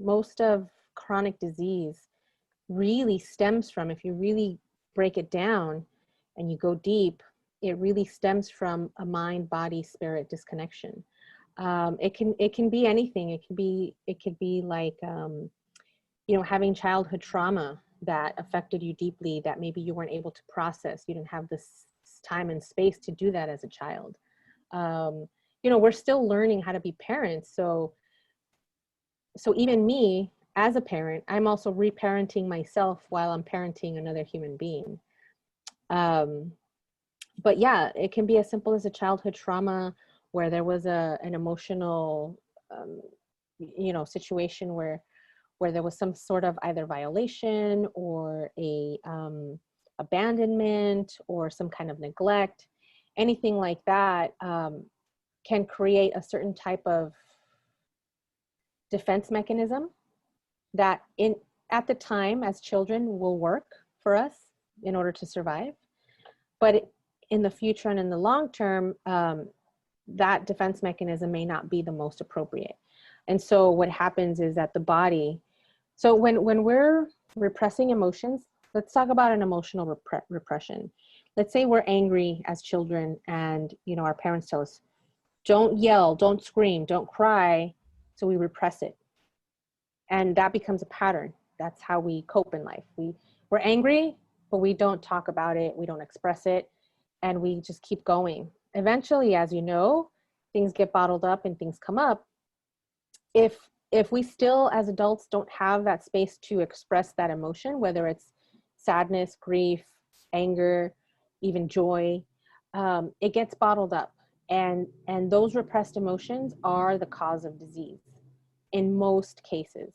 most of chronic disease really stems from, if you really break it down and you go deep, it really stems from a mind, body, spirit disconnection. It can be anything. It could be like, you know, having childhood trauma that affected you deeply, that maybe you weren't able to process. You didn't have this time and space to do that as a child. You know, we're still learning how to be parents. So even me as a parent, I'm also reparenting myself while I'm parenting another human being. But yeah, it can be as simple as a childhood trauma where there was an emotional, you know, situation where there was some sort of either violation or a abandonment or some kind of neglect. Anything like that can create a certain type of defense mechanism that at the time as children will work for us in order to survive. But in the future and in the long term, that defense mechanism may not be the most appropriate. And so what happens is that the body, so when we're repressing emotions, let's talk about an emotional repression. Let's say we're angry as children and, you know, our parents tell us, don't yell, don't scream, don't cry. So we repress it. And that becomes a pattern. That's how we cope in life. We're angry, but we don't talk about it. We don't express it. And we just keep going. Eventually, as you know, things get bottled up and things come up. If we still, as adults, don't have that space to express that emotion, whether it's sadness, grief, anger, even joy, it gets bottled up. And those repressed emotions are the cause of disease in most cases.